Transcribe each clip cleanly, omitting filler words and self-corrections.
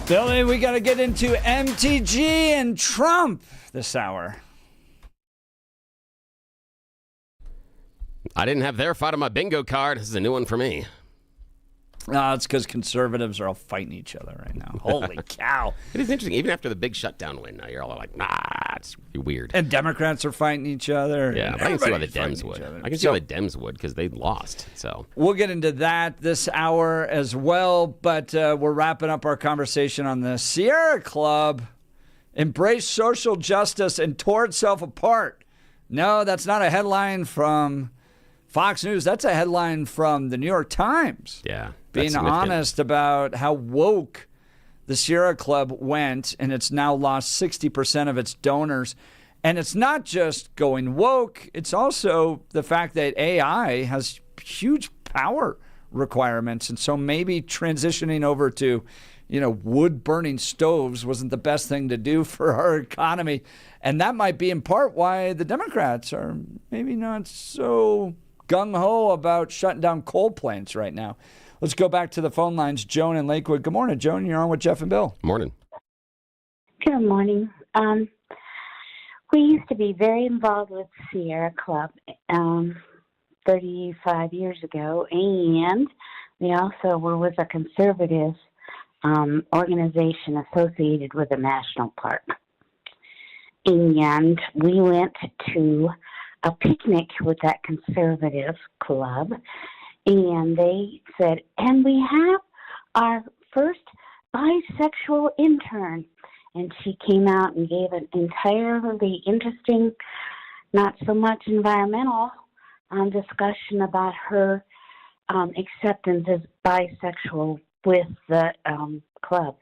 Billy, we got to get into MTG and Trump this hour. I didn't have verified on my bingo card. This is a new one for me. It's because conservatives are all fighting each other right now. Holy cow. It is interesting. Even after the big shutdown win, now you're all like, nah, it's weird. And Democrats are fighting each other. Yeah, I can see why the Dems would. I can see why the Dems would, because they lost. So we'll get into that this hour as well, but we're wrapping up our conversation on the Sierra Club. Embrace social justice and tore itself apart. No, that's not a headline from Fox News. That's a headline from the New York Times. Yeah. Being honest about how woke the Sierra Club went, and it's now lost 60% of its donors. And it's not just going woke, it's also the fact that AI has huge power requirements. And so maybe transitioning over to, wood-burning stoves wasn't the best thing to do for our economy. And that might be in part why the Democrats are maybe not so gung-ho about shutting down coal plants right now. Let's go back to the phone lines. Joan in Lakewood. Good morning, Joan. You're on with Jeff and Bill. Morning. Good morning. We used to be very involved with Sierra Club 35 years ago, and we also were with a conservative organization associated with a national park. And we went to a picnic with that conservative club, and they said, and we have our first bisexual intern. And she came out and gave an entirely interesting, not so much environmental discussion about her acceptance as bisexual with the club.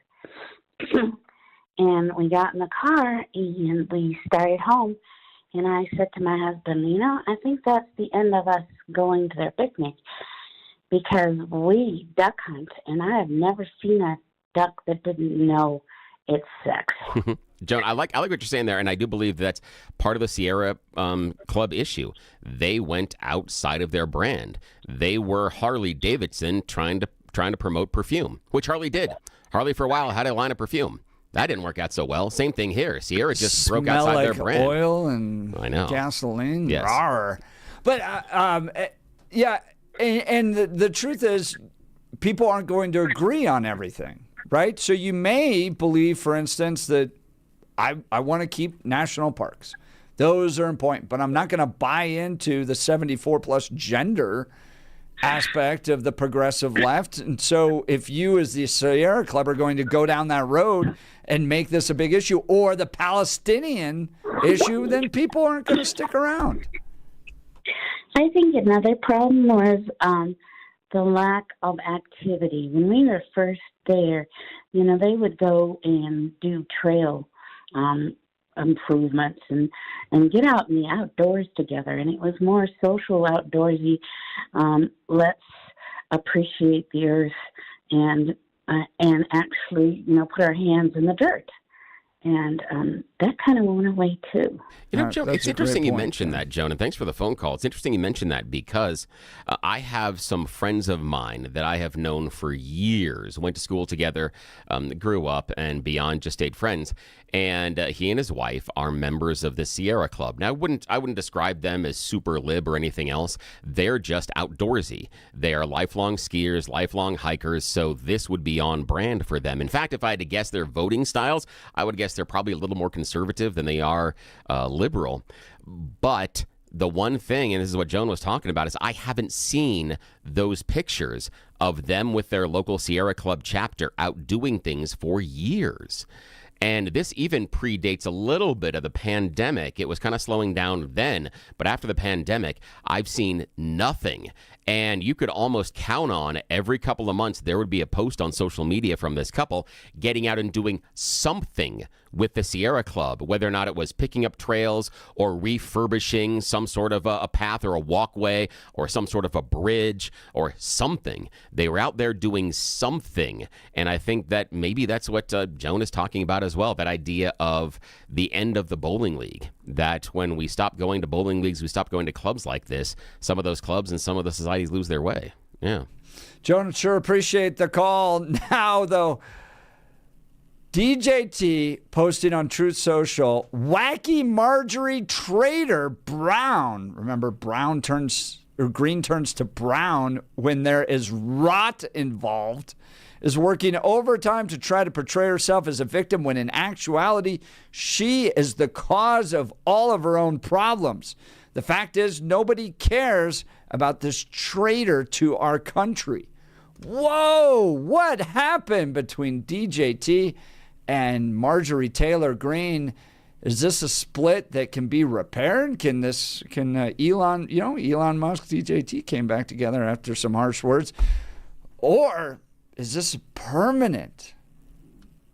And we got in the car and we started home. And I said to my husband, I think that's the end of us going to their picnic, because we duck hunt, and I have never seen a duck that didn't know its sex. Joan, I like what you're saying there, and I do believe that's part of the Sierra Club issue. They went outside of their brand. They were Harley Davidson trying to promote perfume, which Harley did. Harley for a while had a line of perfume. That didn't work out so well. Same thing here. Sierra just broke outside like their brand. Oil and gasoline. Yes. Rawr. But yeah, and the truth is, people aren't going to agree on everything, right? So you may believe, for instance, that I want to keep national parks. Those are important, but I'm not going to buy into the 74 plus gender aspect of the progressive left. And so if you as the Sierra Club are going to go down that road and make this a big issue, or the Palestinian issue, then people aren't going to stick around. I think another problem was the lack of activity. When we were first there, they would go and do trail improvements and get out in the outdoors together. And it was more social, outdoorsy. Let's appreciate the earth and actually, put our hands in the dirt. And that kind of went away, too. Joan, it's interesting you mentioned that, Joan, and thanks for the phone call. It's interesting you mentioned that because I have some friends of mine that I have known for years, went to school together, grew up, and beyond just stayed friends. And he and his wife are members of the Sierra Club. Now, I wouldn't describe them as super lib or anything else. They're just outdoorsy. They are lifelong skiers, lifelong hikers, so this would be on brand for them. In fact, if I had to guess their voting styles, I would guess they're probably a little more conservative than they are liberal. But the one thing, and this is what Joan was talking about, is I haven't seen those pictures of them with their local Sierra Club chapter out doing things for years. And this even predates a little bit of the pandemic. It was kind of slowing down then, but after the pandemic, I've seen nothing. And you could almost count on every couple of months there would be a post on social media from this couple getting out and doing something with the Sierra Club, whether or not it was picking up trails or refurbishing some sort of a path or a walkway or some sort of a bridge or something. They were out there doing something. And I think that maybe that's what Joan is talking about as well, that idea of the end of the bowling league, that when we stop going to bowling leagues, we stop going to clubs like this, some of those clubs and some of the societies lose their way. Yeah. Joan, sure appreciate the call. Now, though, DJT posting on Truth Social, wacky Marjorie Trader Brown. Remember, green turns to brown when there is rot involved. Is working overtime to try to portray herself as a victim when in actuality, she is the cause of all of her own problems. The fact is, nobody cares about this traitor to our country. Whoa, what happened between DJT and Marjorie Taylor Greene? Is this a split that can be repaired? Can Elon Musk, DJT came back together after some harsh words? Or is this a permanent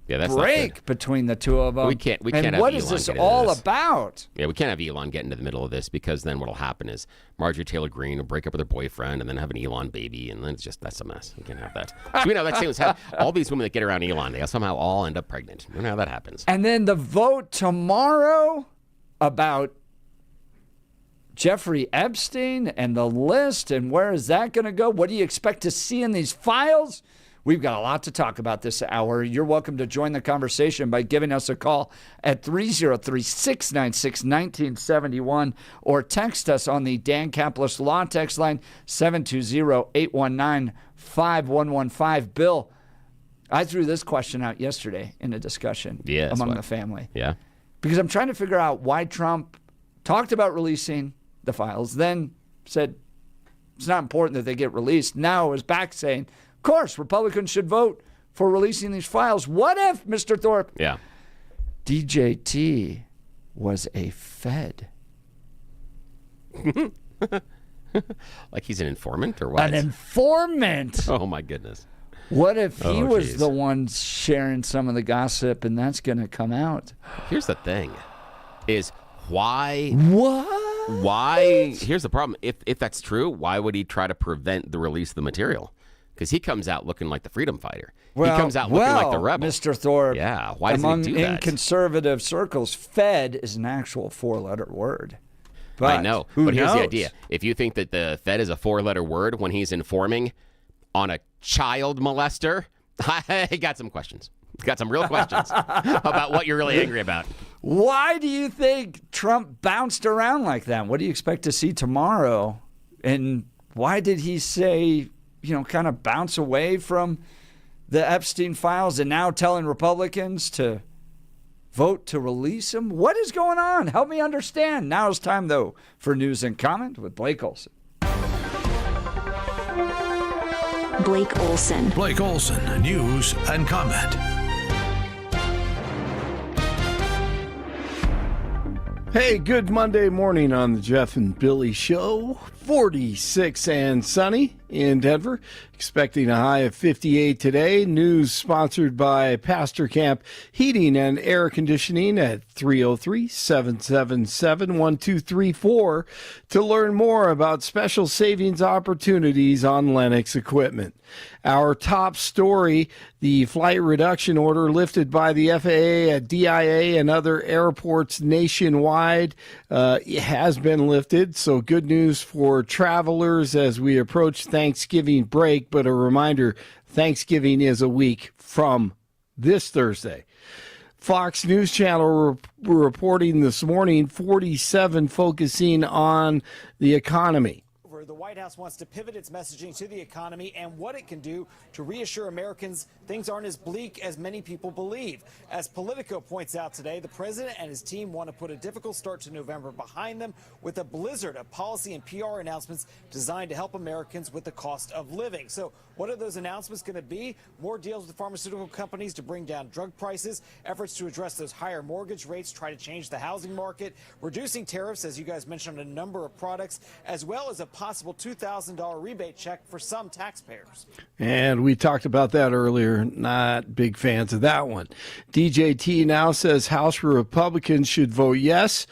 break between the two of them? We can't have what Elon is this get into all this. about? Yeah, we can't have Elon get into the middle of this, because then what'll happen is Marjorie Taylor Greene will break up with her boyfriend and then have an Elon baby, and then that's a mess. We can't have that. So we know that same was all these women that get around Elon, they somehow all end up pregnant. We know how that happens. And then the vote tomorrow about Jeffrey Epstein and the list, and where is that going to go? What do you expect to see in these files? We've got a lot to talk about this hour. You're welcome to join the conversation by giving us a call at 303-696-1971 or text us on the Dan Caplis Law text line 720-819-5115. Bill, I threw this question out yesterday in a discussion among the family. Yeah. Because I'm trying to figure out why Trump talked about releasing the files, then said it's not important that they get released. Now is back saying, of course, Republicans should vote for releasing these files. What if, Mr. Thorpe, DJT was a Fed? Like he's an informant or what? An informant. Oh, my goodness. What if he was the one sharing some of the gossip and that's going to come out? Here's the thing, is why? What? Why? Here's the problem. If that's true, why would he try to prevent the release of the material? Because he comes out looking like the freedom fighter. He comes out looking like the rebel. Mr. Thorpe, yeah, why does he do that? In conservative circles, Fed is an actual four-letter word. But I know, but here's the idea. If you think that the Fed is a four-letter word when he's informing on a child molester, I got some questions. Got some real questions about what you're really angry about. Why do you think Trump bounced around like that? What do you expect to see tomorrow? And why did he say, kind of bounce away from the Epstein files and now telling Republicans to vote to release him? What is going on? Help me understand. Now is time, though, for News and Comment with Blake Olson. Blake Olson. Blake Olson, News and Comment. Hey, good Monday morning on the Jeff and Billy Show. 46 and sunny in Denver. Expecting a high of 58 today. News sponsored by Pastor Camp Heating and Air Conditioning at 303-777-1234 to learn more about special savings opportunities on Lennox equipment. Our top story, the flight reduction order lifted by the FAA at DIA and other airports nationwide has been lifted. So good news for travelers as we approach Thanksgiving break. But a reminder, Thanksgiving is a week from this Thursday. Fox News Channel reporting this morning, 47 focusing on the economy. The White House wants to pivot its messaging to the economy and what it can do to reassure Americans things aren't as bleak as many people believe. As Politico points out today, the president and his team want to put a difficult start to November behind them with a blizzard of policy and PR announcements designed to help Americans with the cost of living. So what are those announcements going to be? More deals with pharmaceutical companies to bring down drug prices, efforts to address those higher mortgage rates, try to change the housing market, reducing tariffs, as you guys mentioned, on a number of products, as well as a possible $2,000 rebate check for some taxpayers. And we talked about that earlier. Not big fans of that one. DJT now says House Republicans should vote yes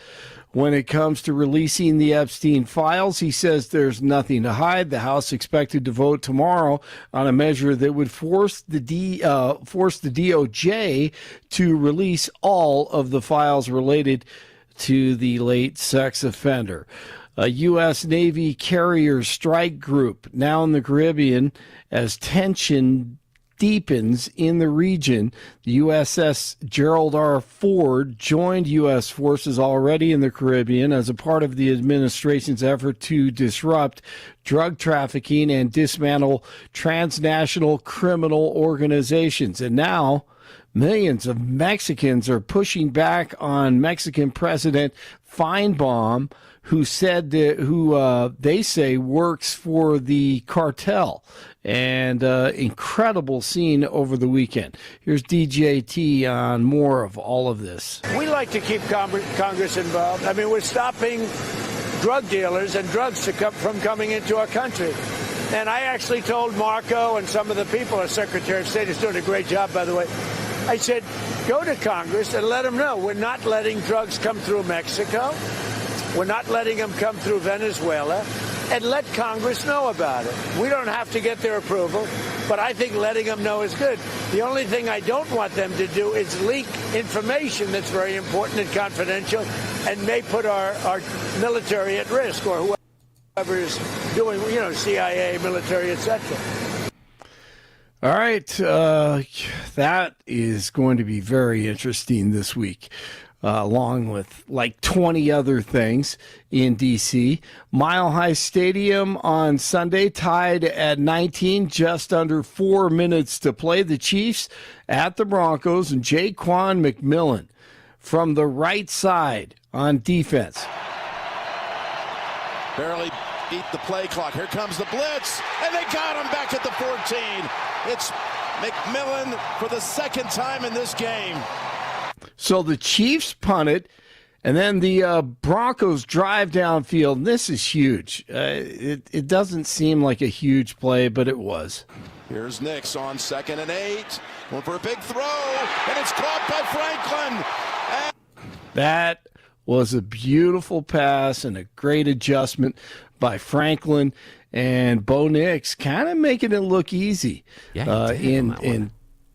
when it comes to releasing the Epstein files. He says there's nothing to hide. The House expected to vote tomorrow on a measure that would force the DOJ to release all of the files related to the late sex offender. A U.S. Navy carrier strike group now in the Caribbean as tension deepens in the region. The USS Gerald R. Ford joined U.S. forces already in the Caribbean as a part of the administration's effort to disrupt drug trafficking and dismantle transnational criminal organizations. And now millions of Mexicans are pushing back on Mexican President Feinbaum, who they say works for the cartel. And incredible scene over the weekend. Here's DJT on more of all of this. We like to keep Congress involved. I mean, we're stopping drug dealers and drugs from coming into our country. And I actually told Marco and some of the people, our Secretary of State is doing a great job, by the way. I said, go to Congress and let them know we're not letting drugs come through Mexico. We're not letting them come through Venezuela. And let Congress know about it. We don't have to get their approval, but I think letting them know is good. The only thing I don't want them to do is leak information that's very important and confidential and may put our military at risk, or whoever is doing, CIA, military, etc. All right. That is going to be very interesting this week. Along with like 20 other things in D.C. Mile High Stadium on Sunday tied at 19, just under 4 minutes to play. The Chiefs at the Broncos, and Jaquan McMillan from the right side on defense. Barely beat the play clock. Here comes the blitz, and they got him back at the 14. It's McMillan for the second time in this game. So the Chiefs punt it, and then the Broncos drive downfield. And this is huge. It doesn't seem like a huge play, but it was. Here's Nix on 2nd and 8. Going for a big throw, and it's caught by Franklin. That was a beautiful pass and a great adjustment by Franklin, and Bo Nix kind of making it look easy in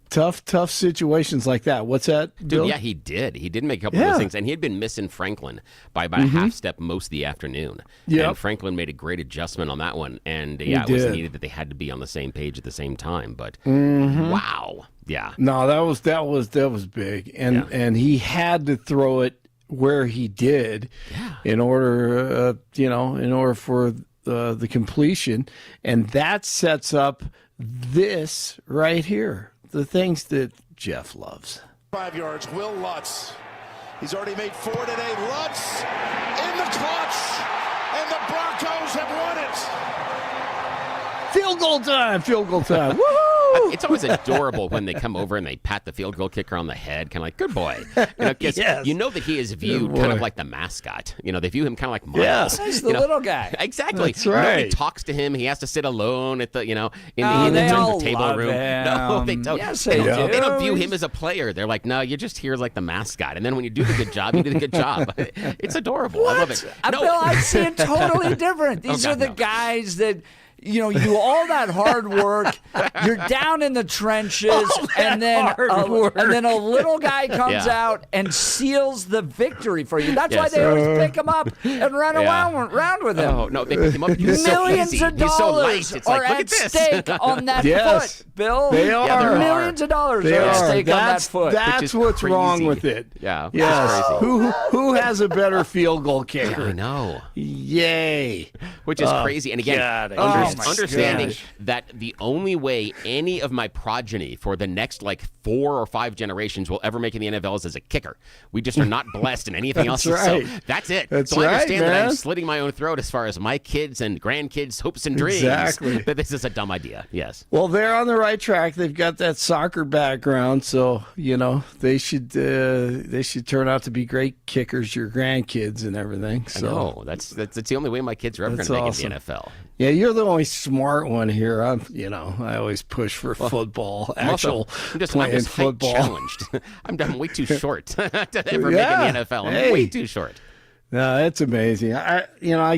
tough situations like that. What's that, Bill? Dude, yeah, he did. He did make a couple of those things, and he had been missing Franklin by about a half step most of the afternoon. Yeah, and Franklin made a great adjustment on that one, and it was needed that they had to be on the same page at the same time. But wow, yeah, no, that was big, and he had to throw it where he did in order, for the completion, and that sets up this right here. The things that Jeff loves. 5 yards, Will Lutz. He's already made 4 today. Lutz in the clutch, and the Broncos have won it. Field goal time. Woo! It's always adorable when they come over and they pat the field goal kicker on the head, kind of like, good boy. You know that he is viewed kind of like the mascot. They view him kind of like Miles. He's the little guy. Exactly. That's right. Nobody talks to him. He has to sit alone at the, in they the all table love room. him. No, they don't. Yes, they do. They don't view him as a player. They're like, no, you're just here like the mascot. And then when you do the good job, you do the good job. It's adorable. What? I love it. Bill, I see it totally different. These are the guys that you do all that hard work. You're down in the trenches, and then a little guy comes out and seals the victory for you. That's why they always pick him up and run around with him. Oh no, they pick him up. Millions of dollars are at stake on that foot, Bill. They are. Millions of dollars are at stake on that foot. That's what's wrong with it. Yeah. Yes. Who has a better field goal kicker? I know. Yay. Which is crazy. And again, understanding that the only way any of my progeny for the next 4 or 5 generations will ever make in the NFL is as a kicker. We just are not blessed in anything else. Right. So that's it. That's so I understand man. that I'm slitting my own throat as far as my kids and grandkids' hopes and dreams. Exactly. That this is a dumb idea. Yes. Well, they're on the right track. They've got that soccer background, so they should turn out to be great kickers, your grandkids and everything. So I know. That's the only way my kids are ever going to make it in the NFL. Yeah, you're the only smart one here. I always push for football. I'm playing football. Challenged. I'm way too short to ever make in the NFL. I'm way too short. No, it's amazing. I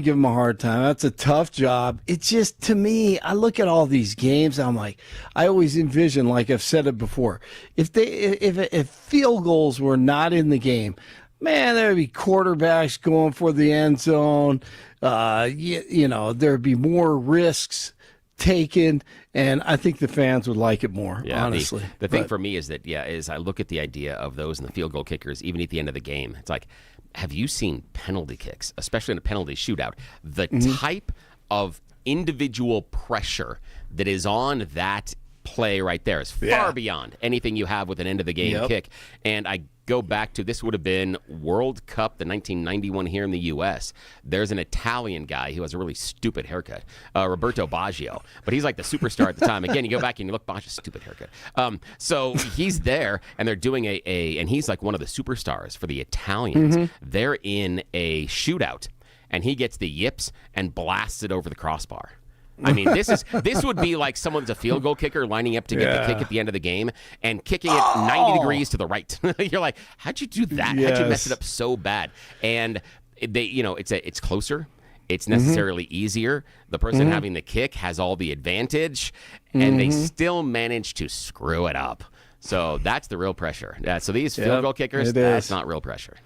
give them a hard time. That's a tough job. It's just, to me, I look at all these games. I'm like, I always envision, like I've said it before, if field goals were not in the game, man, there would be quarterbacks going for the end zone. There'd be more risks taken, and I think the fans would like it more, honestly. The thing for me is that, is I look at the idea of those and the field goal kickers, even at the end of the game. It's like, have you seen penalty kicks, especially in a penalty shootout? The type of individual pressure that is on that play right there is far beyond anything you have with an end-of-the-game kick. And I go back to, this would have been World Cup, the 1991 here in the U.S. There's an Italian guy who has a really stupid haircut, Roberto Baggio. But he's like the superstar at the time. Again, you go back and you look, Baggio's stupid haircut. So he's there, and they're doing and he's like one of the superstars for the Italians. They're in a shootout, and he gets the yips and blasts it over the crossbar. I mean, this would be like someone's a field goal kicker lining up to get the kick at the end of the game and kicking it 90 degrees to the right. You're like, how'd you do that? How'd you mess it up so bad? And it's closer. It's necessarily easier. The person having the kick has all the advantage, and they still manage to screw it up. So that's the real pressure. So these field goal kickers, that's not real pressure.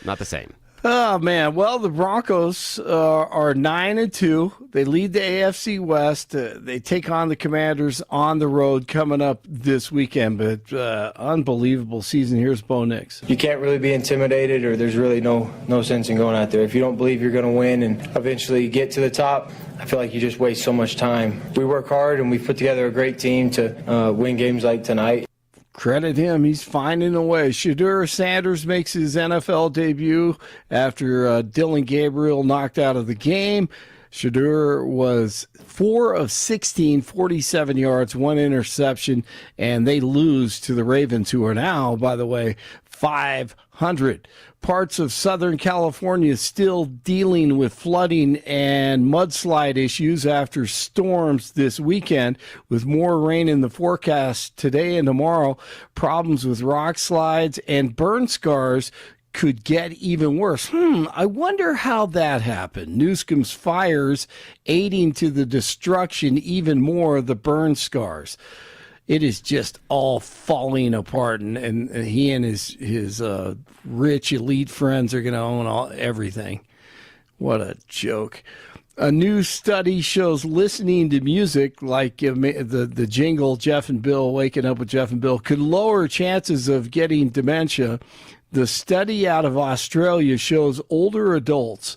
Not the same. Oh, man. Well, the Broncos are 9-2. They lead the AFC West. They take on the Commanders on the road coming up this weekend. But unbelievable season. Here's Bo Nix. You can't really be intimidated, or there's really no sense in going out there. If you don't believe you're going to win and eventually get to the top, I feel like you just waste so much time. We work hard, and we've put together a great team to win games like tonight. Credit him. He's finding a way. Shedeur Sanders makes his NFL debut after Dylan Gabriel knocked out of the game. Shedeur was 4 of 16, 47 yards, 1 interception, and they lose to the Ravens, who are now, by the way, 500. Parts of Southern California still dealing with flooding and mudslide issues after storms this weekend, with more rain in the forecast today and tomorrow. Problems with rock slides and burn scars could get even worse. I wonder how that happened. Newsom's fires aiding to the destruction even more of the burn scars. It is just all falling apart, and he and his rich elite friends are going to own everything. What a joke. A new study shows listening to music like the jingle Jeff and Bill, Waking Up with Jeff and Bill, could lower chances of getting dementia. The study out of Australia shows older adults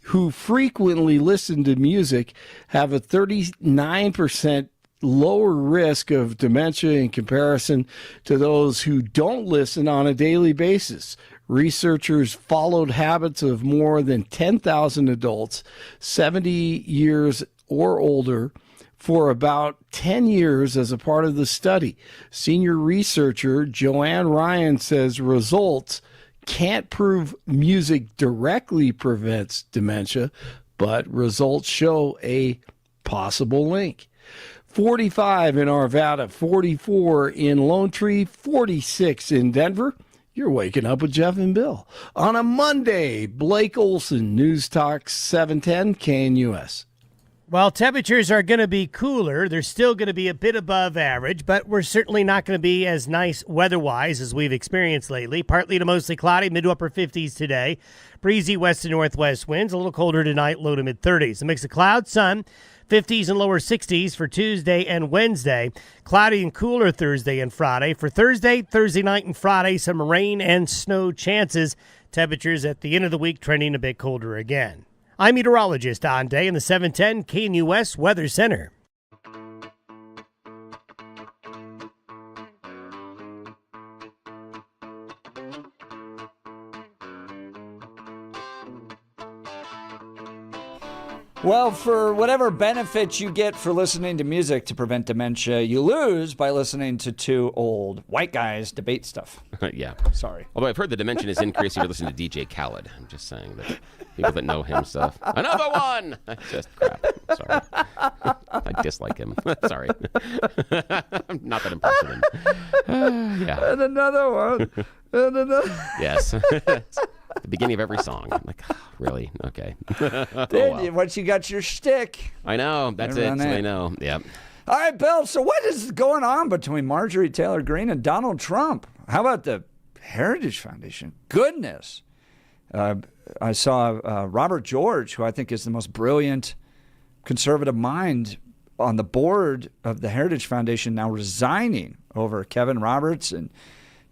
who frequently listen to music have a 39% lower risk of dementia in comparison to those who don't listen on a daily basis. Researchers followed habits of more than 10,000 adults, 70 years or older, for about 10 years as a part of the study. Senior researcher Joanne Ryan says results can't prove music directly prevents dementia, but results show a possible link. 45 in Arvada, 44 in Lone Tree, 46 in Denver. You're waking up with Jeff and Bill. On a Monday, Blake Olson, News Talk 710 KNUS. Well, temperatures are going to be cooler. They're still going to be a bit above average, but we're certainly not going to be as nice weather-wise as we've experienced lately. Partly to mostly cloudy, mid to upper 50s today. Breezy west to northwest winds, a little colder tonight, low to mid-30s. A mix of cloud, sun, 50s and lower 60s for Tuesday and Wednesday. Cloudy and cooler Thursday and Friday. For Thursday night and Friday, some rain and snow chances. Temperatures at the end of the week trending a bit colder again. I'm meteorologist Don Day in the 710 KNUS Weather Center. Well, for whatever benefits you get for listening to music to prevent dementia, you lose by listening to two old white guys debate stuff. Yeah. Sorry. Although I've heard the dementia is increasing if you're listening to DJ Khaled. I'm just saying that people that know him stuff. Another one! That's just crap. Sorry. I dislike him. Sorry. I'm not that impressed with him. Yeah. And another one. And another. Yes. The beginning of every song. I'm like, oh, really? Okay. Once you got your shtick. I know. That's it. So I know. Yep. All right, Bill. So what is going on between Marjorie Taylor Greene and Donald Trump? How about the Heritage Foundation? Goodness. I saw Robert George, who I think is the most brilliant conservative mind on the board of the Heritage Foundation now resigning over Kevin Roberts and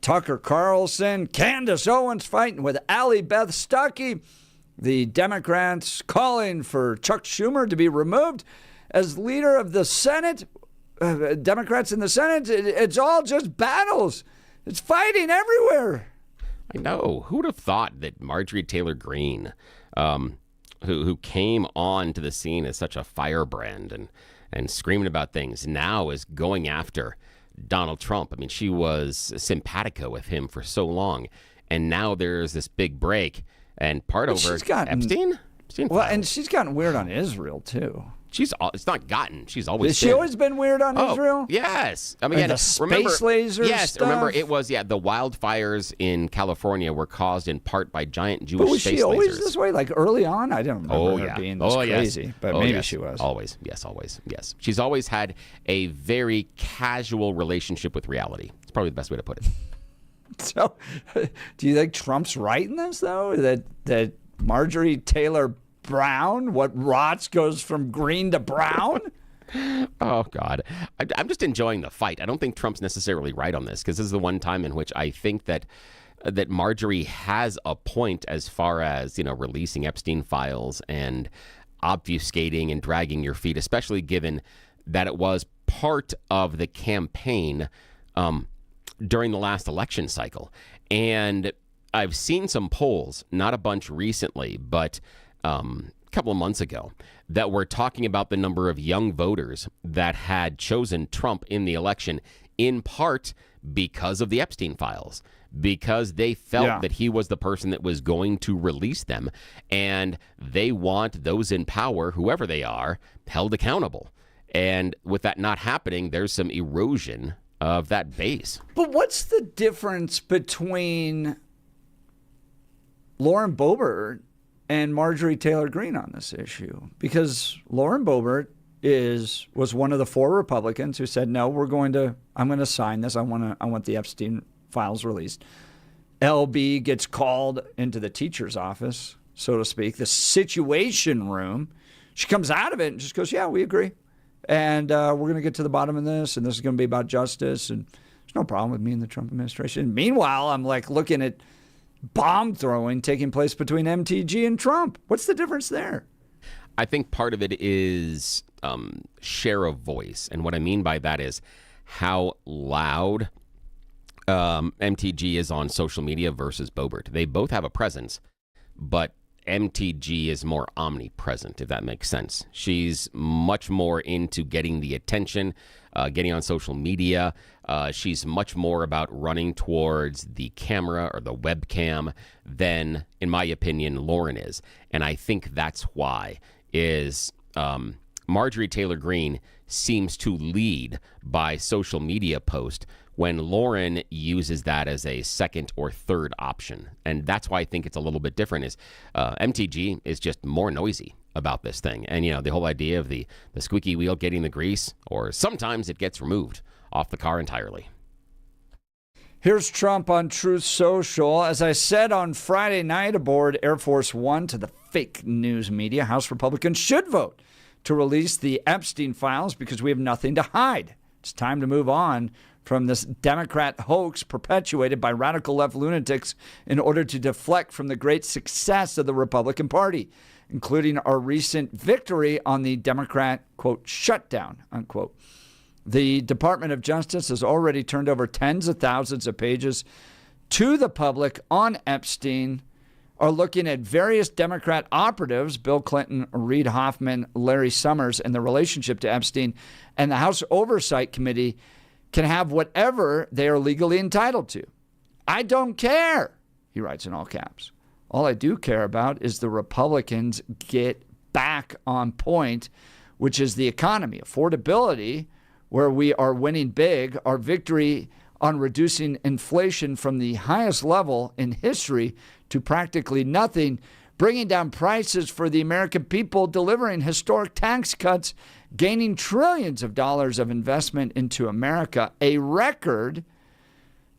Tucker Carlson. Candace Owens fighting with Allie Beth Stuckey. The Democrats calling for Chuck Schumer to be removed as leader of the Senate. Democrats in the Senate, it's all just battles. It's fighting everywhere. I know. Who would have thought that Marjorie Taylor Greene, who came on to the scene as such a firebrand and screaming about things, now is going after Donald Trump. I mean, she was simpatico with him for so long, and now there's this big break, and part over Epstein? And she's gotten weird on Israel, too. She's always Has she always been weird on Israel? Yes. I mean, the space laser stuff? Remember, it was, the wildfires in California were caused in part by giant Jewish but was space she always lasers. this way? Like early on? I didn't remember her being this crazy, but maybe she was. Always. Yes, always. Yes. She's always had a very casual relationship with reality. It's probably the best way to put it. So, do you think Trump's right in this, though? That Marjorie Taylor Brown, what rots goes from green to brown? Oh, God. I'm just enjoying the fight. I don't think Trump's necessarily right on this, because this is the one time in which I think that Marjorie has a point as far as, releasing Epstein files and obfuscating and dragging your feet, especially given that it was part of the campaign during the last election cycle. And I've seen some polls, not a bunch recently, but a couple of months ago, that were talking about the number of young voters that had chosen Trump in the election, in part because of the Epstein files, because they felt that he was the person that was going to release them, and they want those in power, whoever they are, held accountable. And with that not happening, there's some erosion of that base. But what's the difference between Lauren Boebert and Marjorie Taylor Greene on this issue? Because Lauren Boebert was one of the 4 Republicans who said, no, I'm going to sign this. I want the Epstein files released. LB gets called into the teacher's office, so to speak, the situation room. She comes out of it and just goes, yeah, we agree. And we're going to get to the bottom of this, and this is going to be about justice, and there's no problem with me and the Trump administration. Meanwhile, I'm looking at bomb throwing taking place between MTG and Trump. What's the difference there? I think part of it is share of voice. And what I mean by that is how loud MTG is on social media versus Boebert. They both have a presence, but MTG is more omnipresent, if that makes sense. She's much more into getting the attention, getting on social media. She's much more about running towards the camera or the webcam than, in my opinion, Lauren is. And I think that's why is Marjorie Taylor Greene seems to lead by social media post when Lauren uses that as a second or third option. And that's why I think it's a little bit different is MTG is just more noisy about this thing. And, the whole idea of the squeaky wheel getting the grease, or sometimes it gets removed off the car entirely. Here's Trump on Truth Social. As I said on Friday night aboard Air Force One to the fake news media, House Republicans should vote to release the Epstein files because we have nothing to hide. It's time to move on from this Democrat hoax perpetuated by radical left lunatics in order to deflect from the great success of the Republican Party, including our recent victory on the Democrat, quote, shutdown, unquote. The Department of Justice has already turned over tens of thousands of pages to the public on Epstein, are looking at various Democrat operatives, Bill Clinton, Reid Hoffman, Larry Summers, and the relationship to Epstein, and the House Oversight Committee can have whatever they are legally entitled to. I don't care, he writes in all caps. All I do care about is the Republicans get back on point, which is the economy, affordability, where we are winning big, our victory on reducing inflation from the highest level in history to practically nothing, bringing down prices for the American people, delivering historic tax cuts, gaining trillions of dollars of investment into America, a record,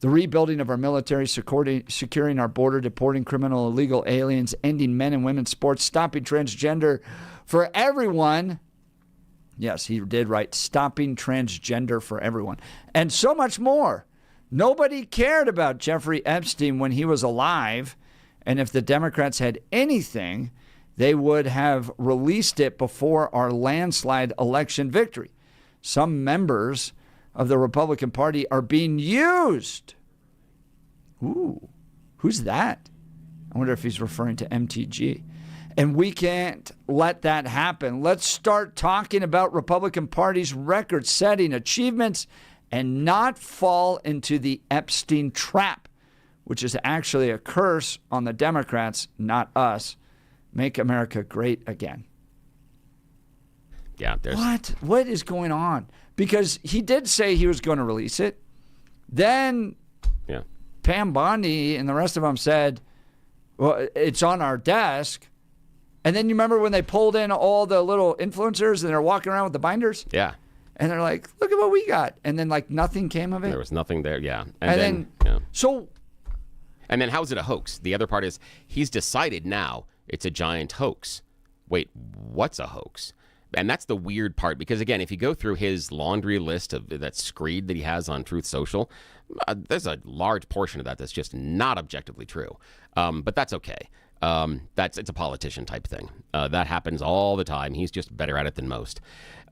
the rebuilding of our military, securing our border, deporting criminal illegal aliens, ending men and women's sports, stopping transgender for everyone, Yes, he did write Stopping Transgender for Everyone. And so much more. Nobody cared about Jeffrey Epstein when he was alive. And if the Democrats had anything, they would have released it before our landslide election victory. Some members of the Republican Party are being used. Ooh, who's that? I wonder if he's referring to MTG. And we can't let that happen. Let's start talking about Republican Party's record-setting achievements and not fall into the Epstein trap, which is actually a curse on the Democrats, not us. Make America great again. Yeah, What is going on? Because he did say he was going to release it. Then Pam Bondi and the rest of them said, well, it's on our desk. And then you remember when they pulled in all the little influencers and they're walking around with the binders? Yeah. And they're like, look at what we got. And then like nothing came of it. There was nothing there, yeah. And then how is it a hoax? The other part is he's decided now it's a giant hoax. Wait, what's a hoax? And that's the weird part because, again, if you go through his laundry list of that screed that he has on Truth Social, there's a large portion of that that's just not objectively true. But that's okay. It's a politician type thing. That happens all the time. He's just better at it than most.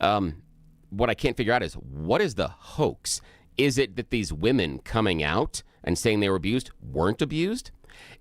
What I can't figure out is what is the hoax? Is it that these women coming out and saying they were abused weren't abused?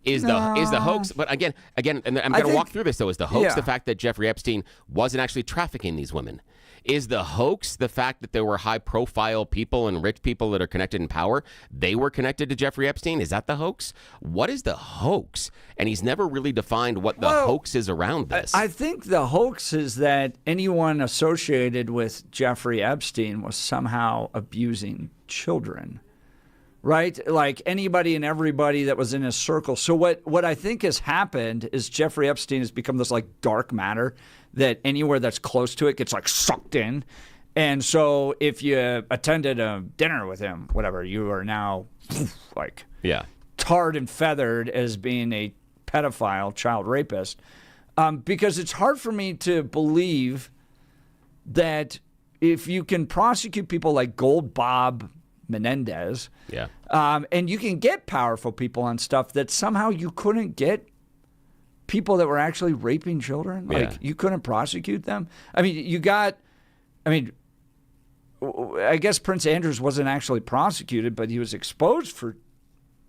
Is the hoax? But again, and I'm going to walk through this though. Is the hoax the fact that Jeffrey Epstein wasn't actually trafficking these women? Is the hoax the fact that there were high-profile people and rich people that are connected in power? They were connected to Jeffrey Epstein? Is that the hoax? What is the hoax? And he's never really defined what the hoax is around this. I think the hoax is that anyone associated with Jeffrey Epstein was somehow abusing children, right? Like anybody and everybody that was in his circle. So what I think has happened is Jeffrey Epstein has become this like dark matter that anywhere that's close to it gets like sucked in. And so if you attended a dinner with him, whatever, you are now like tarred and feathered as being a pedophile, child rapist. Because it's hard for me to believe that if you can prosecute people like Gold Bob Menendez, and you can get powerful people on stuff that somehow you couldn't get people that were actually raping children. Like you couldn't prosecute them. I guess Prince Andrews wasn't actually prosecuted, but he was exposed for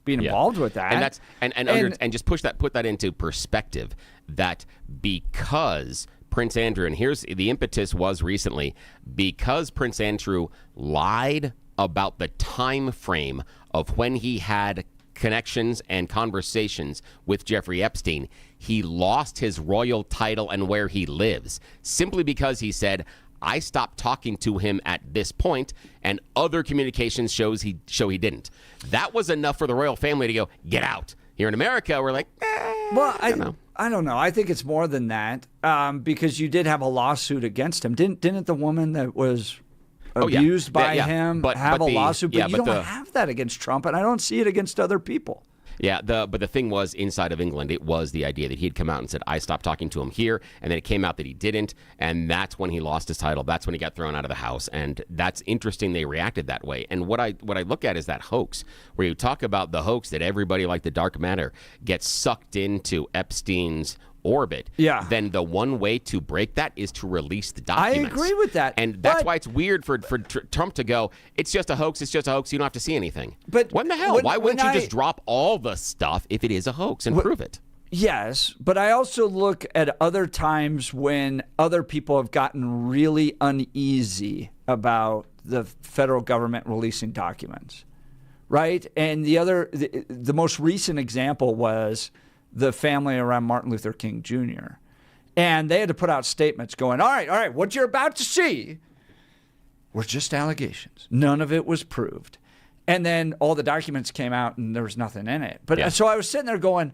being involved with that. And that's and just put that into perspective. That because Prince Andrew, and here's the impetus was recently because Prince Andrew lied about the time frame of when he had connections and conversations with Jeffrey Epstein, he lost his royal title and where he lives simply because he said, I stopped talking to him at this point, and other communications show he didn't. That was enough for the royal family to go, get out. Here in America, we're like, I don't know. I think it's more than that because you did have a lawsuit against him. Didn't the woman that was abused by him have a lawsuit? But you don't have that against Trump, and I don't see it against other people. Yeah, but the thing was, inside of England, it was the idea that he'd come out and said, I stopped talking to him here, and then it came out that he didn't, and that's when he lost his title. That's when he got thrown out of the house, and that's interesting they reacted that way. And what I look at is that hoax, where you talk about the hoax that everybody like the dark matter gets sucked into Epstein's orbit, then the one way to break that is to release the documents. I agree with that. And that's why it's weird for Trump to go, it's just a hoax, you don't have to see anything. But what the hell? Why wouldn't you just drop all the stuff if it is a hoax and prove it? Yes, but I also look at other times when other people have gotten really uneasy about the federal government releasing documents, right? And the most recent example was the family around Martin Luther King Jr. And they had to put out statements going, all right, what you're about to see were just allegations. None of it was proved. And then all the documents came out and there was nothing in it. But so I was sitting there going,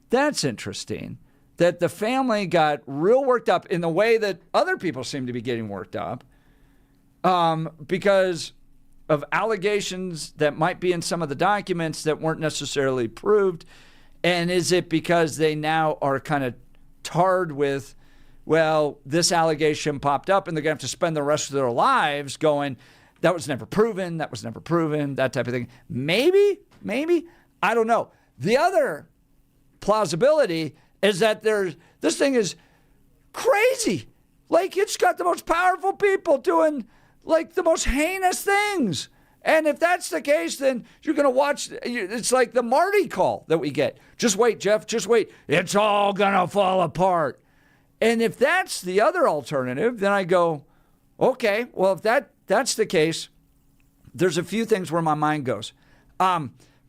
that's interesting that the family got real worked up in the way that other people seem to be getting worked up because of allegations that might be in some of the documents that weren't necessarily proved. And is it because they now are kind of tarred with well, this allegation popped up and they're going to have to spend the rest of their lives going, that was never proven, that type of thing. Maybe, I don't know. The other plausibility is that this thing is crazy. Like, it's got the most powerful people doing, like, the most heinous things. And if that's the case, then you're going to watch. It's like the Marty call that we get. Just wait, Jeff, just wait. It's all going to fall apart. And if that's the other alternative, then I go, okay, well, if that's the case, there's a few things where my mind goes.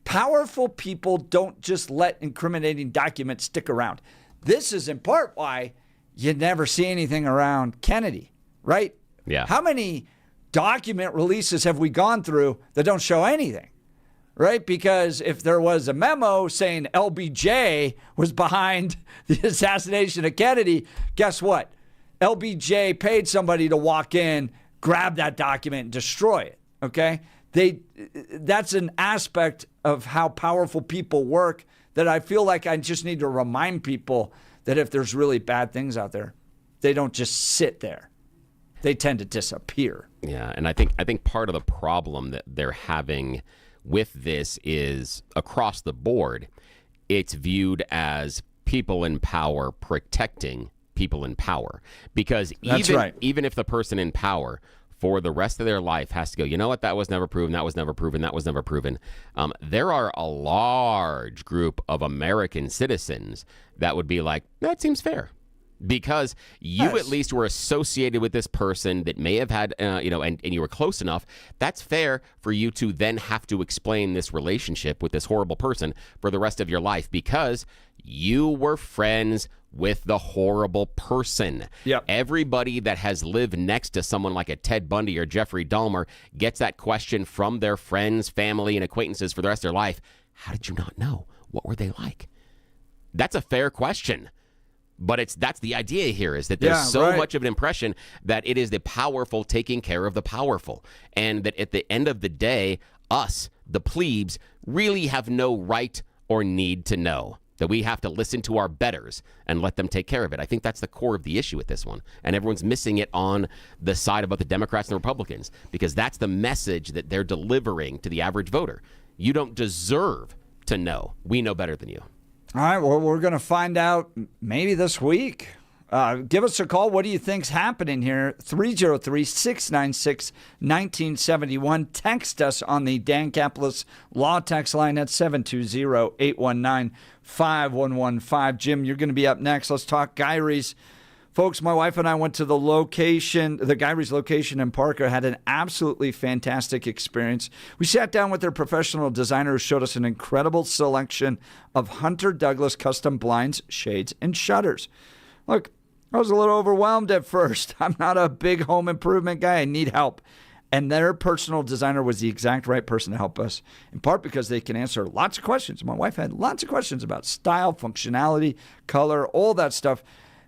Powerful people don't just let incriminating documents stick around. This is in part why you never see anything around Kennedy, right? Yeah. How many document releases have we gone through that don't show anything, right? Because if there was a memo saying LBJ was behind the assassination of Kennedy, guess what? LBJ paid somebody to walk in, grab that document, and destroy it, okay? That's an aspect of how powerful people work that I feel like I just need to remind people that if there's really bad things out there, they don't just sit there. They tend to disappear. Yeah, and I think part of the problem that they're having with this is across the board, it's viewed as people in power protecting people in power. Because even if the person in power for the rest of their life has to go, you know what, that was never proven, that was never proven, that was never proven. There are a large group of American citizens that would be like, that seems fair. Because you at least were associated with this person that may have had, and you were close enough. That's fair for you to then have to explain this relationship with this horrible person for the rest of your life because you were friends with the horrible person. Yep. Everybody that has lived next to someone like a Ted Bundy or Jeffrey Dahmer gets that question from their friends, family, and acquaintances for the rest of their life. How did you not know? What were they like? That's a fair question. But that's the idea here is that there's much of an impression that it is the powerful taking care of the powerful. And that at the end of the day, us, the plebes, really have no right or need to know. That we have to listen to our betters and let them take care of it. I think that's the core of the issue with this one. And everyone's missing it on the side about the Democrats and the Republicans because that's the message that they're delivering to the average voter. You don't deserve to know. We know better than you. All right, well, we're going to find out maybe this week. Give us a call. What do you think's happening here? 303-696-1971. Text us on the Dan Caplis Law Text line at 720-819-5115. Jim, you're going to be up next. Let's talk Gyrie's. Folks, my wife and I went to the Gyrie's location in Parker, had an absolutely fantastic experience. We sat down with their professional designer who showed us an incredible selection of Hunter Douglas custom blinds, shades, and shutters. Look, I was a little overwhelmed at first. I'm not a big home improvement guy. I need help. And their personal designer was the exact right person to help us, in part because they can answer lots of questions. My wife had lots of questions about style, functionality, color, all that stuff.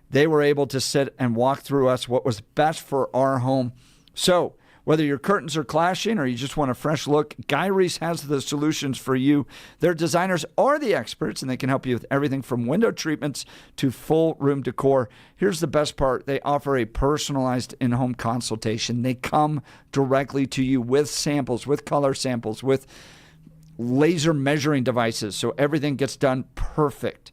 They were able to sit and walk through us what was best for our home. So whether your curtains are clashing or you just want a fresh look, Gyrie's has the solutions for you. Their designers are the experts, and they can help you with everything from window treatments to full room decor. Here's the best part. They offer a personalized in-home consultation. They come directly to you with samples, with color samples, with laser measuring devices, so everything gets done perfect.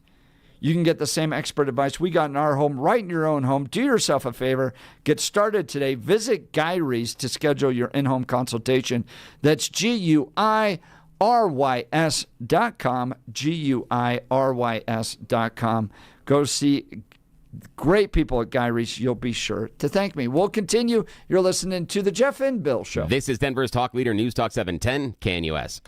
You can get the same expert advice we got in our home right in your own home. Do yourself a favor. Get started today. Visit Gyrie's to schedule your in-home consultation. That's GUIRYS.com, GUIRYS.com. Go see great people at Gyrie's. You'll be sure to thank me. We'll continue. You're listening to The Jeff and Bill Show. This is Denver's Talk Leader, News Talk 710, KNUS.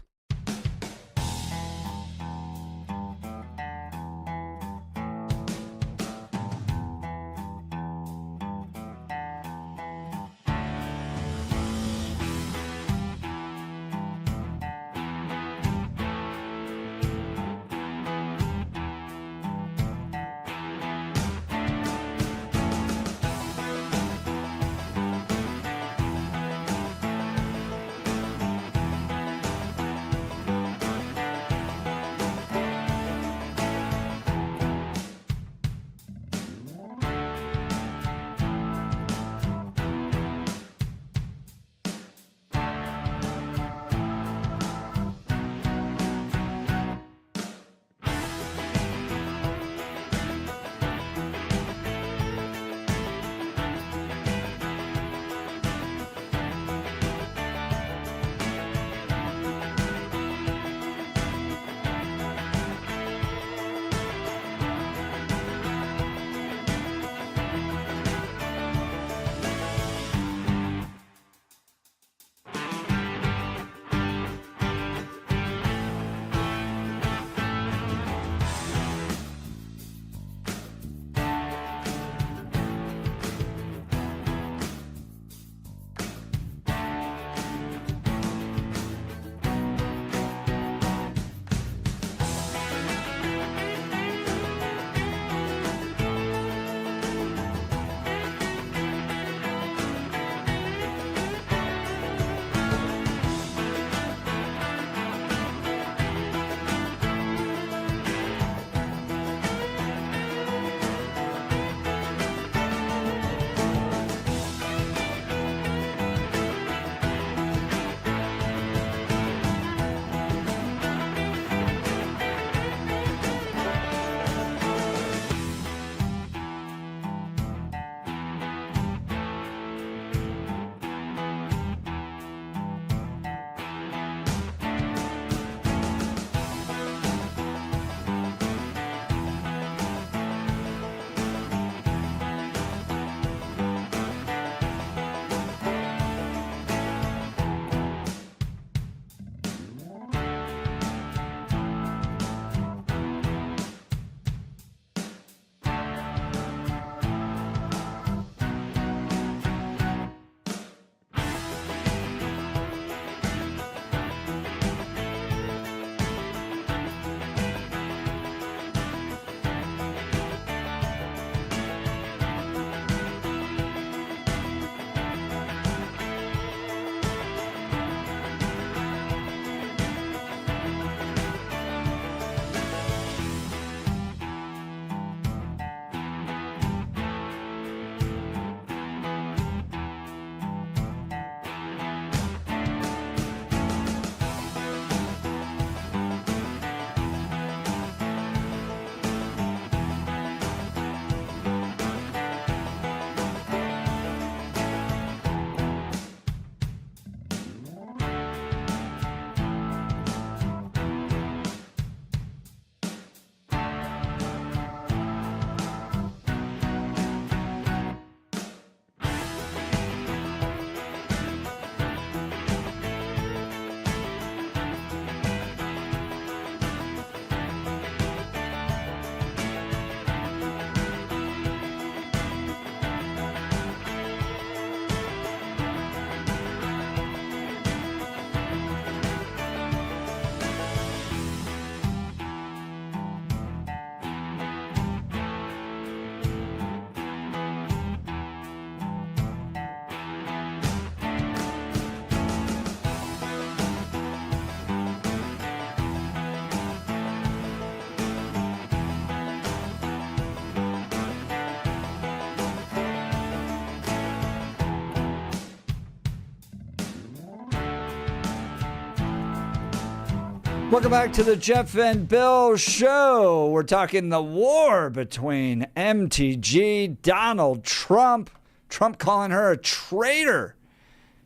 Welcome back to the Jeff and Bill Show. We're talking the war between MTG, Donald Trump. Trump calling her a traitor.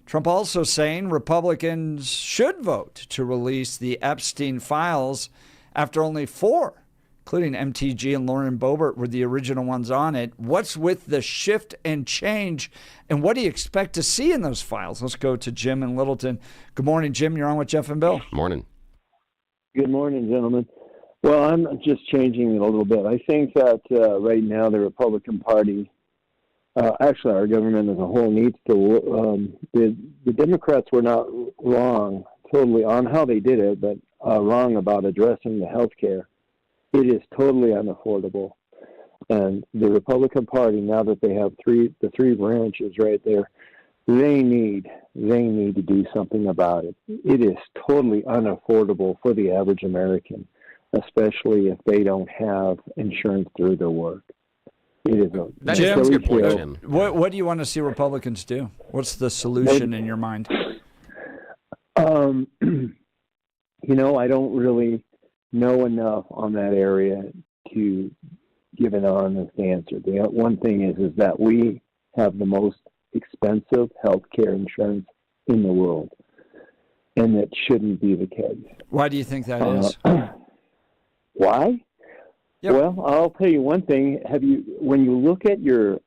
Trump also saying Republicans should vote to release the Epstein files after only 4, including MTG and Lauren Boebert, were the original ones on it. What's with the shift and change, and what do you expect to see in those files? Let's go to Jim in Littleton. Good morning, Jim. You're on with Jeff and Bill. Morning. Good morning, gentlemen. Well, I'm just changing it a little bit. I think that right now the Republican Party, actually our government as a whole, needs to, the Democrats were not wrong totally on how they did it, but wrong about addressing the health care. It is totally unaffordable. And the Republican Party, now that they have the three branches right there, they need to do something about it. It is totally unaffordable for the average American, especially if they don't have insurance through their work. It is that's a good point, Jim. What do you want to see Republicans do? What's the solution in your mind? I don't really know enough on that area to give an honest answer. The one thing is that we have the most expensive health care insurance in the world, and that shouldn't be the case. Why do you think that is? Why? Yep. Well, I'll tell you one thing. When you look at your,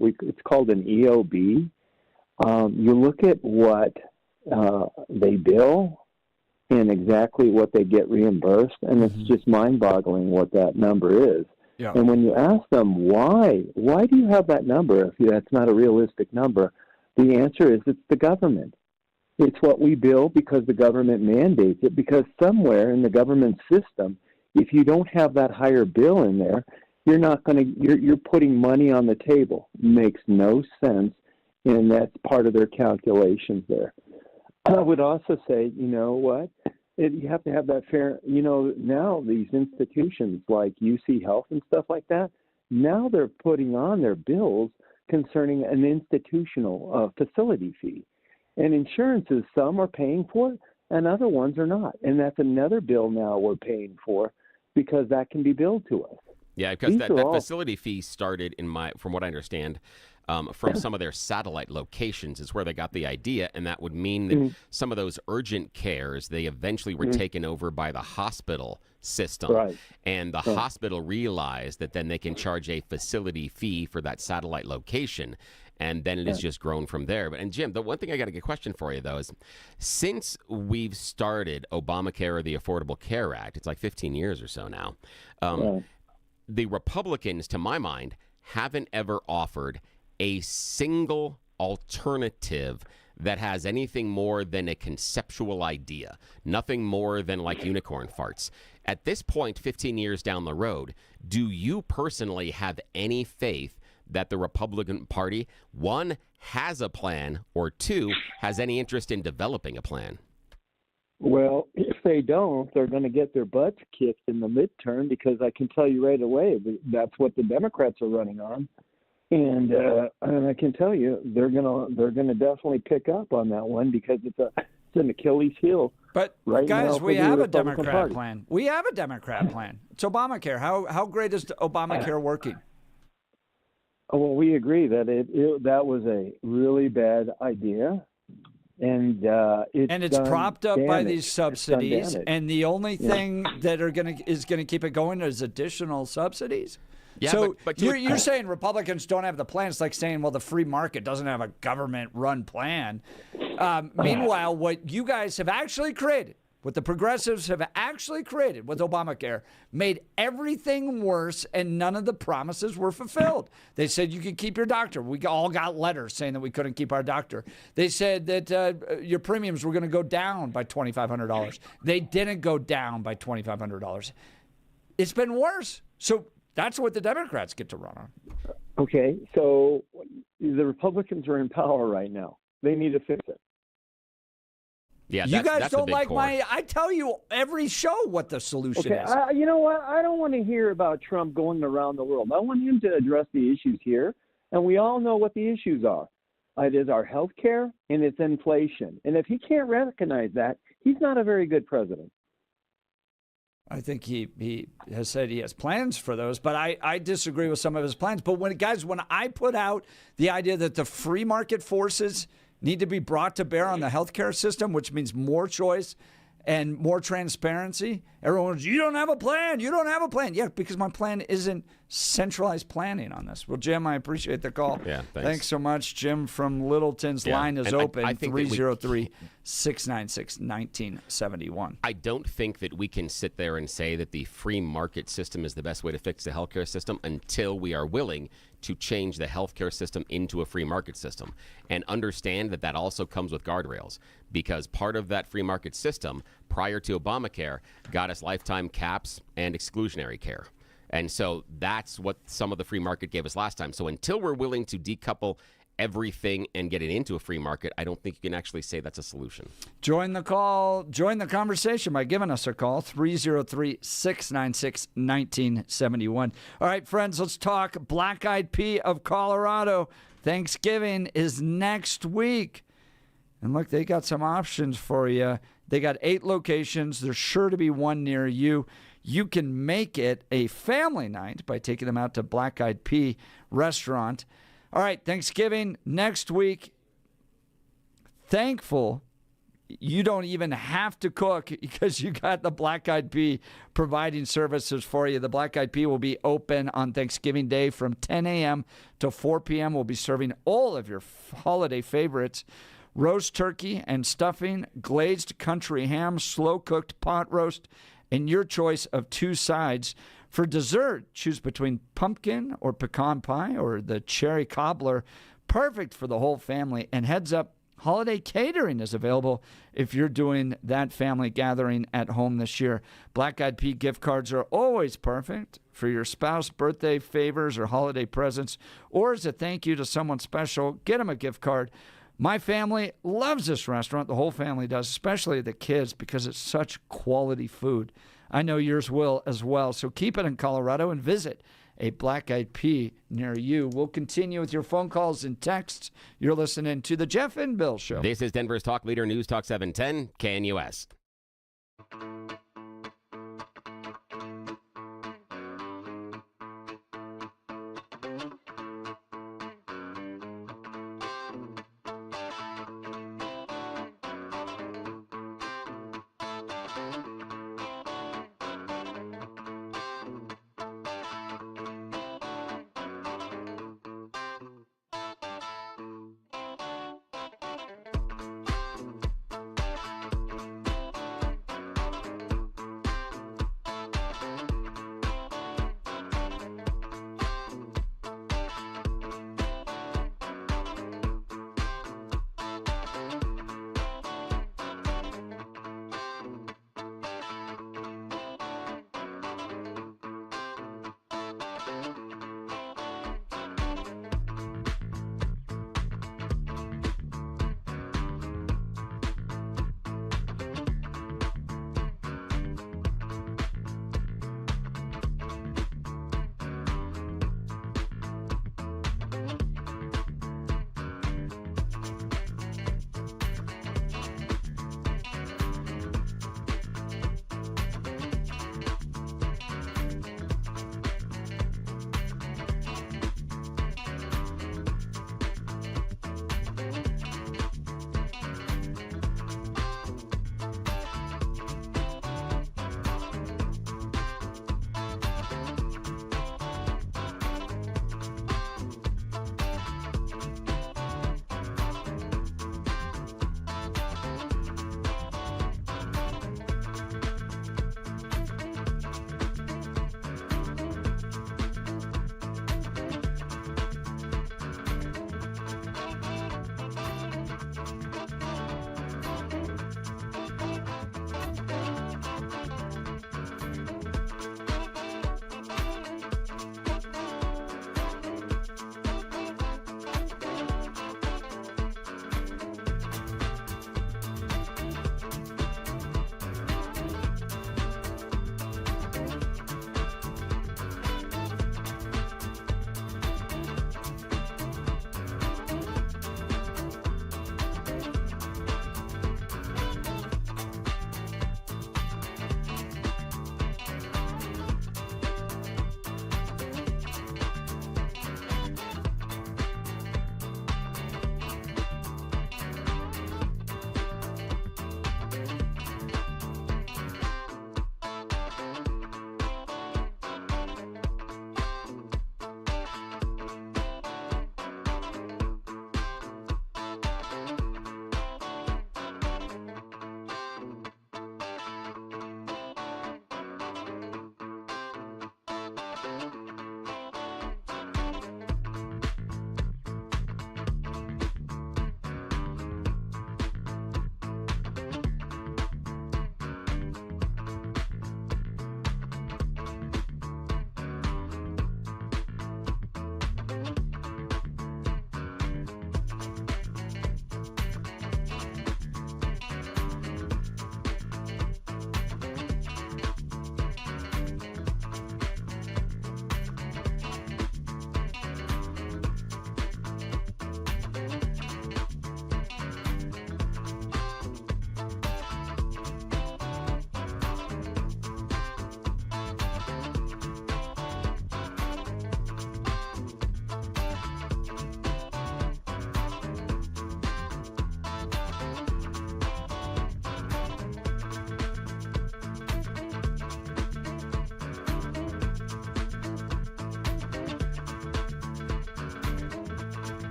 it's called an EOB, you look at what they bill and exactly what they get reimbursed, and it's just mind-boggling what that number is. Yeah. And when you ask them why do you have that number if that's not a realistic number, the answer is it's the government. It's what we bill because the government mandates it, because somewhere in the government system, if you don't have that higher bill in there, you're putting money on the table. Makes no sense, and that's part of their calculations there. I would also say, you know what? You have to have that fair, now these institutions like UC Health and stuff like that, now they're putting on their bills concerning an institutional facility fee. And insurances, some are paying for it and other ones are not. And that's another bill now we're paying for because that can be billed to us. Yeah, because that facility fee started from what I understand, from some of their satellite locations is where they got the idea, and that would mean that some of those urgent cares, they eventually were taken over by the hospital system. Right. And the hospital realized that then they can charge a facility fee for that satellite location, and then it has just grown from there. And Jim, the one thing I got a question for you, though, is since we've started Obamacare or the Affordable Care Act, it's like 15 years or so now, the Republicans, to my mind, haven't ever offered a single alternative that has anything more than a conceptual idea, nothing more than like unicorn farts. At this point, 15 years down the road, do you personally have any faith that the Republican Party, one, has a plan, or two, has any interest in developing a plan? Well, if they don't, they're going to get their butts kicked in the midterm, because I can tell you right away that's what the Democrats are running on. And I can tell you they're gonna definitely pick up on that one, because it's an Achilles heel. But right guys, now we have a Republican Democrat Party. plan. We have a Democrat plan. It's Obamacare. How great is Obamacare working? Well, we agree that that was a really bad idea, and it's propped up by these subsidies. damage. And the only thing that is gonna keep it going is additional subsidies. Yeah, so but you're saying Republicans don't have the plan. It's like saying, well, the free market doesn't have a government-run plan. Meanwhile, what you guys have actually created, what the progressives have actually created with Obamacare, made everything worse, and none of the promises were fulfilled. They said you could keep your doctor. We all got letters saying that we couldn't keep our doctor. They said that your premiums were going to go down by $2,500. They didn't go down by $2,500. It's been worse. So that's what the Democrats get to run on. Okay, so the Republicans are in power right now. They need to fix it. Yeah, you guys that's don't like core. I tell you every show what the solution is. You know what? I don't want to hear about Trump going around the world. I want him to address the issues here, and we all know what the issues are. It is our health care and it's inflation. And if he can't recognize that, he's not a very good president. I think he has said he has plans for those, but I disagree with some of his plans. But when I put out the idea that the free market forces need to be brought to bear on the healthcare system, which means more choice and more transparency, everyone goes, you don't have a plan. You don't have a plan. Yeah, because my plan isn't centralized planning on this. Well, Jim, I appreciate the call. Yeah, thanks so much. Jim from Littleton's line is open, 303-696-1971. I don't think that we can sit there and say that the free market system is the best way to fix the healthcare system until we are willing to change the healthcare system into a free market system and understand that that also comes with guardrails, because part of that free market system prior to Obamacare got us lifetime caps and exclusionary care. And so that's what some of the free market gave us last time. So until we're willing to decouple everything and get it into a free market, I don't think you can actually say that's a solution. Join the call. Join the conversation by giving us a call, 303-696-1971. All right, friends, let's talk Black Eyed Pea of Colorado. Thanksgiving is next week. And look, they got some options for you. They got 8 locations. There's sure to be one near you. You can make it a family night by taking them out to Black Eyed Pea Restaurant. All right, Thanksgiving next week. Thankful you don't even have to cook because you got the Black Eyed Pea providing services for you. The Black Eyed Pea will be open on Thanksgiving Day from 10 a.m. to 4 p.m. We'll be serving all of your holiday favorites: roast turkey and stuffing, glazed country ham, slow-cooked pot roast, and your choice of 2 sides. For dessert, choose between pumpkin or pecan pie or the cherry cobbler. Perfect for the whole family. And heads up, holiday catering is available if you're doing that family gathering at home this year. Black Eyed Pea gift cards are always perfect for your spouse, birthday favors, or holiday presents. Or as a thank you to someone special, get them a gift card. My family loves this restaurant. The whole family does, especially the kids, because it's such quality food. I know yours will as well. So keep it in Colorado and visit a Black Eyed Pea near you. We'll continue with your phone calls and texts. You're listening to the Jeff and Bill Show. This is Denver's Talk Leader, News Talk 710, KNUS.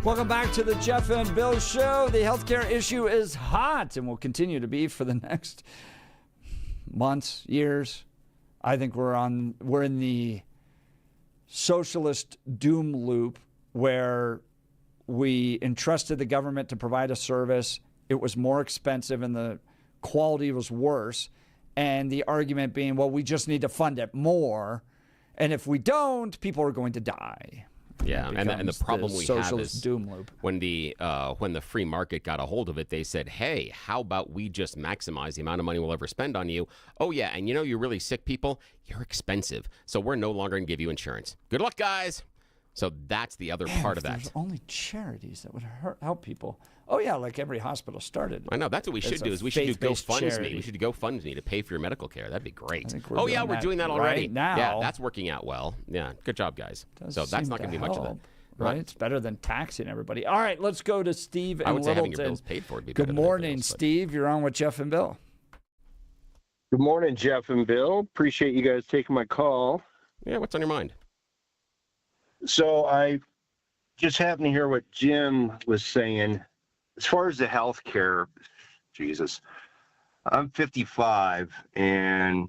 Welcome back to the Jeff and Bill Show. The healthcare issue is hot and will continue to be for the next months, years. I think we're in the socialist doom loop where we entrusted the government to provide a service. It was more expensive and the quality was worse. And the argument being, well, we just need to fund it more. And if we don't, people are going to die. Yeah, and the problem we have is doom loop. When the free market got a hold of it, they said, hey, how about we just maximize the amount of money we'll ever spend on you? Oh, yeah, and you're really sick people, you're expensive, so we're no longer going to give you insurance. Good luck, guys. So that's the other part of that. There's only charities that would help people. Oh, yeah, like every hospital started. I know. That's what we should do. Is we should do GoFundMe. We should do GoFundMe to pay for your medical care. That'd be great. We're doing that already. Right now. Yeah, that's working out well. Yeah, good job, guys. So that's not going to be much of that. Right? It's better than taxing everybody. All right, let's go to Steve and Littleton. I would say having your bills paid for would be better. Good morning, Steve. You're on with Jeff and Bill. Good morning, Jeff and Bill. Appreciate you guys taking my call. Yeah, what's on your mind? So I just happened to hear what Jim was saying. As far as the health care, Jesus, I'm 55, and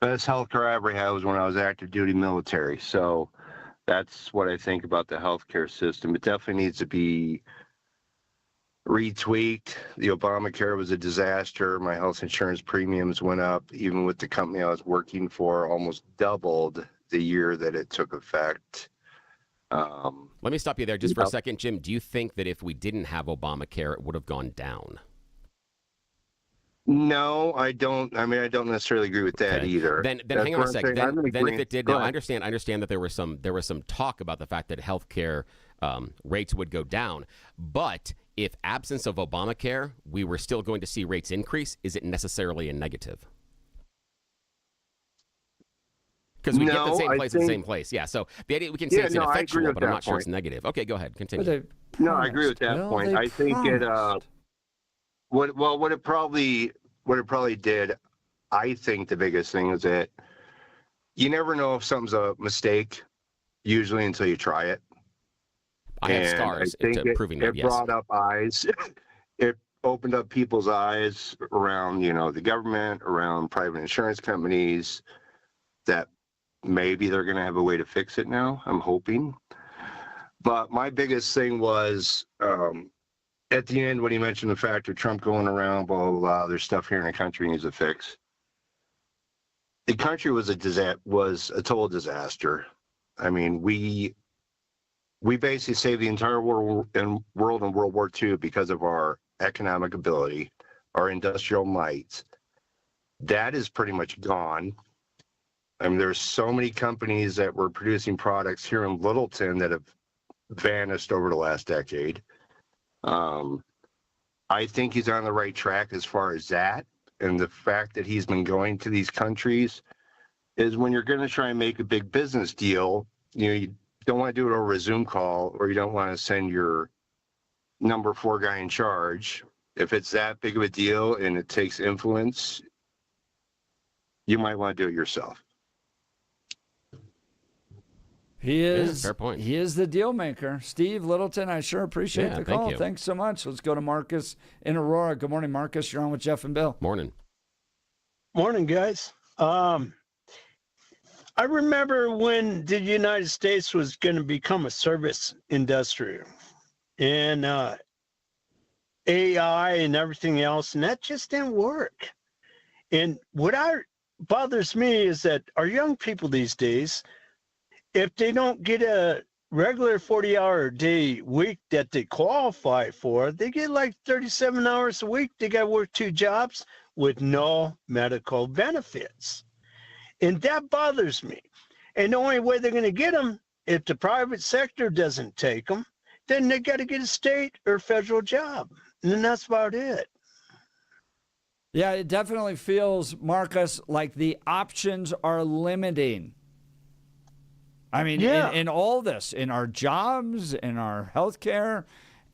best health care I ever had was when I was active duty military. So that's what I think about the healthcare system. It definitely needs to be retweaked. The Obamacare was a disaster. My health insurance premiums went up. Even with the company I was working for, almost doubled the year that it took effect. Let me stop you there just for a second, Jim. Do you think that if we didn't have Obamacare, it would have gone down? No, I don't. I mean, I don't necessarily agree with that either. Then hang on a second. Then if it did, now I understand that there was some talk about the fact that healthcare rates would go down. But if absence of Obamacare, we were still going to see rates increase, is it necessarily a negative? Because we get the same place at the same place. Yeah, so the idea, we can say it's ineffectual, but I'm not sure it's negative. Okay, go ahead. Continue. No, I agree with that point. I think what it probably did, I think the biggest thing is that you never know if something's a mistake, usually until you try it. I have scars proving that, yes. It brought up eyes. It opened up people's eyes around, the government, around private insurance companies, that maybe they're going to have a way to fix it now. I'm hoping. But my biggest thing was at the end when he mentioned the fact of Trump going around, blah, blah, blah, there's stuff here in the country needs a fix. The country was a total disaster. I mean, we basically saved the entire world in World War II because of our economic ability, our industrial might. That is pretty much gone. I mean, there's so many companies that were producing products here in Littleton that have vanished over the last decade. I think he's on the right track as far as that. And the fact that he's been going to these countries is when you're going to try and make a big business deal, you don't want to do it over a Zoom call, or you don't want to send your number 4 guy in charge. If it's that big of a deal and it takes influence, you might want to do it yourself. He is. Fair point. He is the deal maker. Steve Littleton, I sure appreciate the call. Thanks so much. Let's go to Marcus in Aurora. Good morning, Marcus. You're on with Jeff and Bill. Morning. Morning, guys. I remember when the United States was going to become a service industry, and AI and everything else, and that just didn't work. And what bothers me is that our young people these days, if they don't get a regular 40-hour-a-day week that they qualify for, they get like 37 hours a week. They got to work 2 jobs with no medical benefits. And that bothers me. And the only way they're going to get them, if the private sector doesn't take them, then they got to get a state or federal job. And then that's about it. Yeah, it definitely feels, Marcus, like the options are limiting. I mean, in all this, in our jobs, in our healthcare,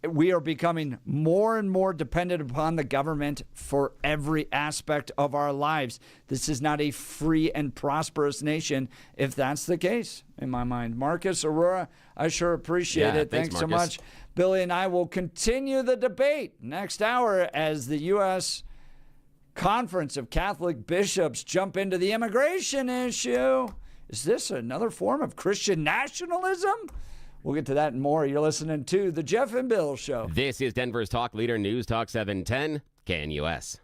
we are becoming more and more dependent upon the government for every aspect of our lives. This is not a free and prosperous nation if that's the case, in my mind. Marcus, Aurora, I sure appreciate it. Thanks so much. Billy and I will continue the debate next hour as the U.S. Conference of Catholic Bishops jump into the immigration issue. Is this another form of Christian nationalism? We'll get to that and more. You're listening to The Jeff and Bill Show. This is Denver's Talk Leader News Talk 710 KNUS.